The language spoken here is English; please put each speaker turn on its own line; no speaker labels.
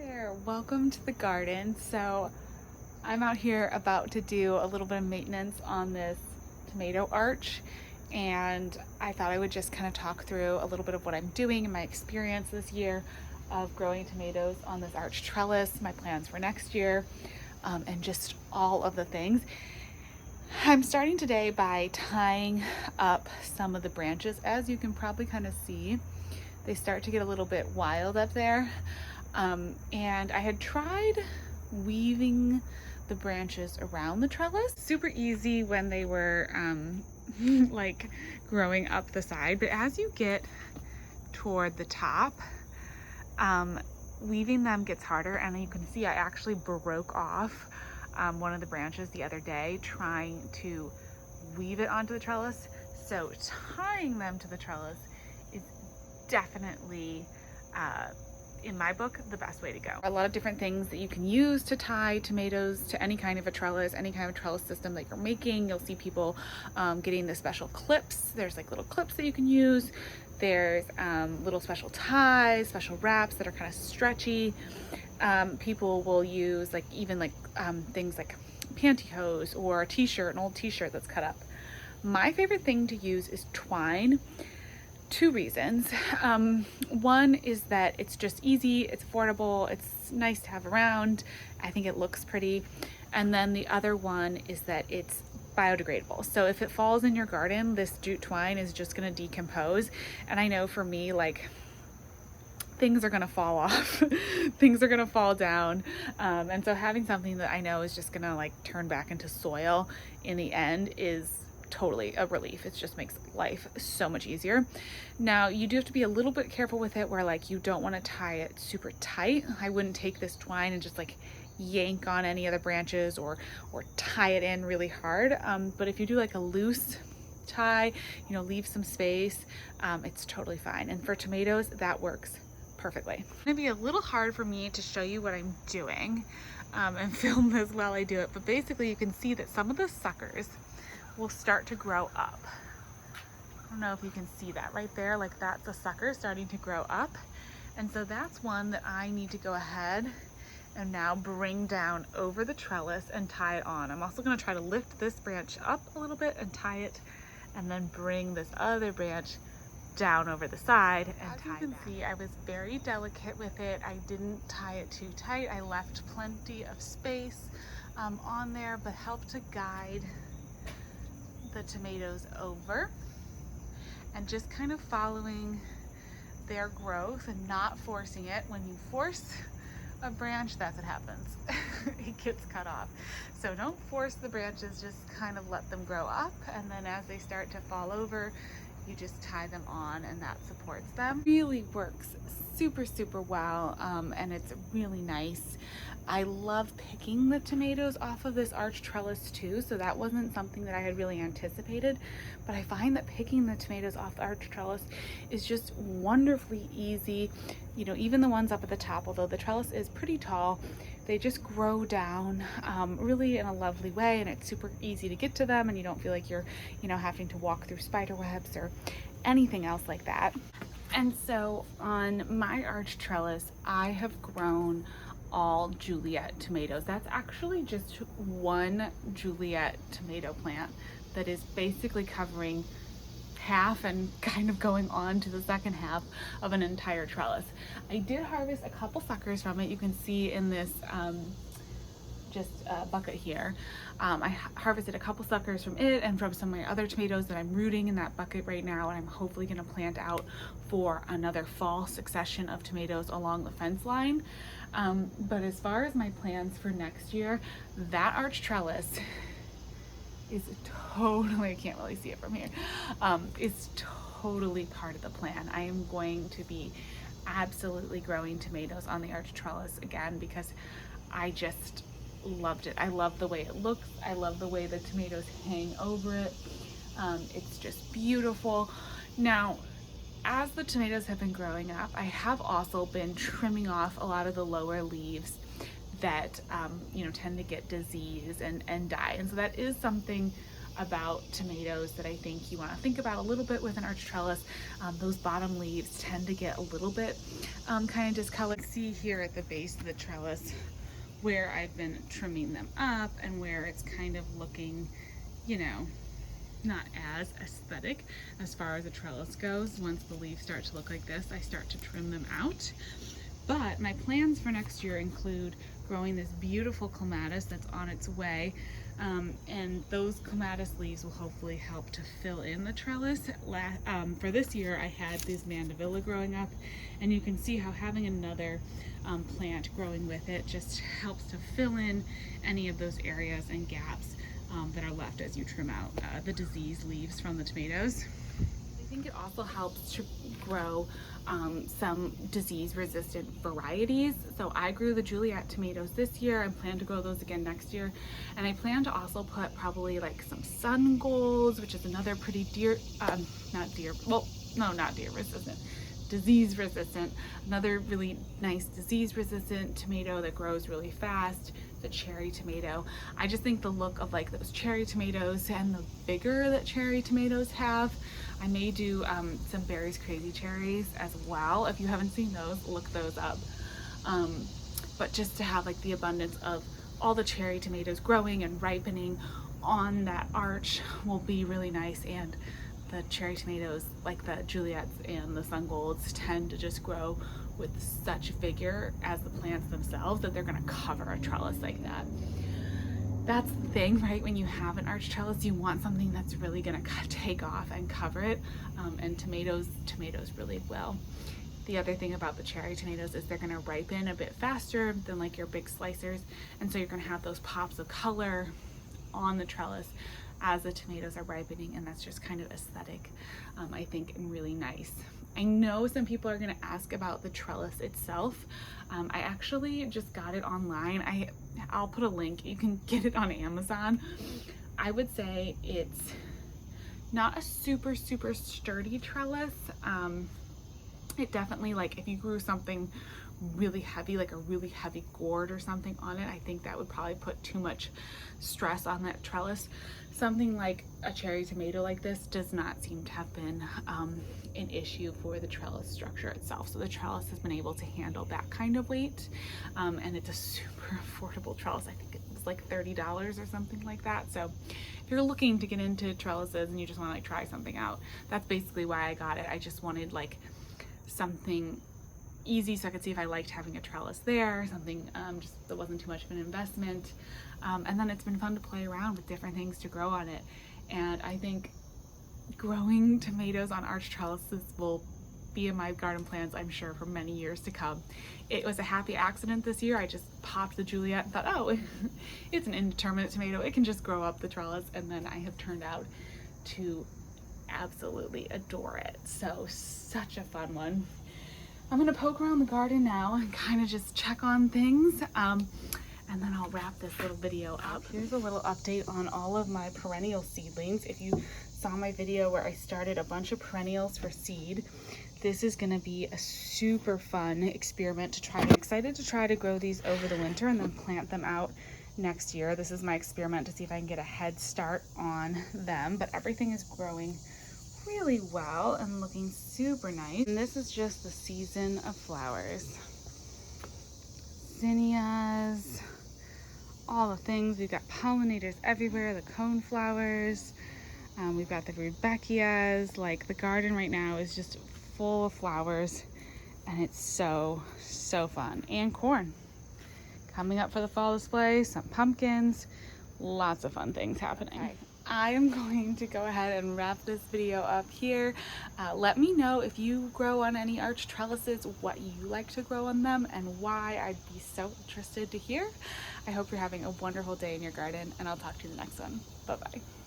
There, welcome to the garden. So I'm out here about to do a little bit of maintenance on this tomato arch, and I thought I would just kind of talk through a little bit of what I'm doing and my experience this year of growing tomatoes on this arch trellis, my plans for next year, and just all of the things. I'm starting today by tying up some of the branches. As you can probably kind of see, they start to get a little bit wild up there. And I had tried weaving the branches around the trellis. Super easy when they were like growing up the side, but as you get toward the top, weaving them gets harder. And you can see I actually broke off one of the branches the other day trying to weave it onto the trellis. So tying them to the trellis is definitely in my book, the best way to go. A lot of different things that you can use to tie tomatoes to any kind of a trellis, any kind of trellis system that you're making. You'll see people getting the special clips. There's like little clips that you can use. There's little special ties, special wraps that are kind of stretchy. People will use like even like things like pantyhose or a t-shirt, an old t-shirt that's cut up. My favorite thing to use is twine. Two reasons. One is that it's just easy, it's affordable, it's nice to have around. I think it looks pretty. And then the other one is that it's biodegradable. So if it falls in your garden, this jute twine is just going to decompose. And I know for me, like, things are going to fall off, things are going to fall down. And so having something that I know is just going to like turn back into soil in the end is totally a relief. It just makes life so much easier. Now you do have to be a little bit careful with it where like you don't want to tie it super tight. I wouldn't take this twine and just like yank on any of the branches or tie it in really hard. But if you do like a loose tie, you know, leave some space, it's totally fine. And for tomatoes, that works perfectly. It's gonna be a little hard for me to show you what I'm doing and film this while I do it, but basically you can see that some of the suckers will start to grow up. I don't know if you can see that right there, like that's a sucker starting to grow up. And so that's one that I need to go ahead and now bring down over the trellis and tie it on. I'm also going to try to lift this branch up a little bit and tie it, and then bring this other branch down over the side and tie it. As you can see, I was very delicate with it. I didn't tie it too tight. I left plenty of space on there, but helped to guide the tomatoes over and just kind of following their growth and not forcing it. When you force a branch, that's what happens. It gets cut off. So don't force the branches, just kind of let them grow up, and then as they start to fall over, you just tie them on and that supports them. Really works super well, and it's really nice. I love picking the tomatoes off of this arch trellis too, so that wasn't something that I had really anticipated, but I find that picking the tomatoes off the arch trellis is just wonderfully easy. You know, even the ones up at the top, although the trellis is pretty tall, they just grow down really in a lovely way, and it's super easy to get to them, and you don't feel like you're, you know, having to walk through spider webs or anything else like that. And so on my arch trellis, I have grown all Juliet tomatoes. That's actually just one Juliet tomato plant that is basically covering half and kind of going on to the second half of an entire trellis. I did harvest a couple suckers from it. You can see in this bucket here. I harvested a couple suckers from it and from some of my other tomatoes that I'm rooting in that bucket right now, and I'm hopefully going to plant out for another fall succession of tomatoes along the fence line. But as far as my plans for next year, that arch trellis is totally, I can't really see it from here, is totally part of the plan. I am going to be absolutely growing tomatoes on the arch trellis again because I just loved it. I love the way it looks. I love the way the tomatoes hang over it. It's just beautiful. Now, as the tomatoes have been growing up, I have also been trimming off a lot of the lower leaves that you know, tend to get disease and die. And so that is something about tomatoes that I think you want to think about a little bit with an arch trellis. Those bottom leaves tend to get a little bit kind of discolored. See here at the base of the trellis where I've been trimming them up and where it's kind of looking, you know, not as aesthetic as far as a trellis goes. Once the leaves start to look like this, I start to trim them out. But my plans for next year include growing this beautiful clematis that's on its way. And those clematis leaves will hopefully help to fill in the trellis. For this year, I had this mandevilla growing up, and you can see how having another plant growing with it just helps to fill in any of those areas and gaps that are left as you trim out the diseased leaves from the tomatoes. I think it also helps to grow some disease-resistant varieties. So I grew the Juliet tomatoes this year. I plan to grow those again next year. And I plan to also put probably like some sun golds, which is another pretty disease resistant, another really nice disease resistant tomato that grows really fast, the cherry tomato. I just think the look of like those cherry tomatoes and the vigor that cherry tomatoes have. I may do some Berries Crazy Cherries as well. If you haven't seen those, look those up. But just to have like the abundance of all the cherry tomatoes growing and ripening on that arch will be really nice. And the cherry tomatoes, like the Juliets and the sun golds, tend to just grow with such vigor as the plants themselves that they're gonna cover a trellis like that. That's the thing, right? When you have an arch trellis, you want something that's really gonna take off and cover it, and tomatoes really will. The other thing about the cherry tomatoes is they're gonna ripen a bit faster than like your big slicers, and so you're gonna have those pops of color on the trellis as the tomatoes are ripening, and that's just kind of aesthetic, I think, and really nice. I know some people are going to ask about the trellis itself. I actually just got it online. I'll put a link. You can get it on Amazon. I would say it's not a super sturdy trellis. It definitely, like if you grew something really heavy, like a really heavy gourd or something on it, I think that would probably put too much stress on that trellis. Something like a cherry tomato like this does not seem to have been an issue for the trellis structure itself. So the trellis has been able to handle that kind of weight, and it's a super affordable trellis. I think it was like $30 or something like that. So if you're looking to get into trellises and you just want to like try something out, that's basically why I got it. I just wanted like something easy so I could see if I liked having a trellis there, something just that wasn't too much of an investment. And then it's been fun to play around with different things to grow on it. And I think growing tomatoes on arch trellises will be in my garden plans, I'm sure, for many years to come. It was a happy accident this year. I just popped the Juliet and thought, oh, it's an indeterminate tomato. It can just grow up the trellis. And then I have turned out to absolutely adore it. So such a fun one. I'm gonna poke around the garden now and kind of just check on things. And then I'll wrap this little video up. Here's a little update on all of my perennial seedlings. If you saw my video where I started a bunch of perennials for seed, this is gonna be a super fun experiment to try. I'm excited to try to grow these over the winter and then plant them out next year. This is my experiment to see if I can get a head start on them, but everything is growing really well and looking super nice. And this is just the season of flowers. Zinnias, all the things. We've got pollinators everywhere, the cone flowers. We've got the rudbeckias. Like, the garden right now is just full of flowers, and it's so fun. And corn coming up for the fall display, some pumpkins, lots of fun things happening. I am going to go ahead and wrap this video up here. Let me know if you grow on any arch trellises, what you like to grow on them, and why. I'd be so interested to hear. I hope you're having a wonderful day in your garden, and I'll talk to you in the next one. Bye-bye.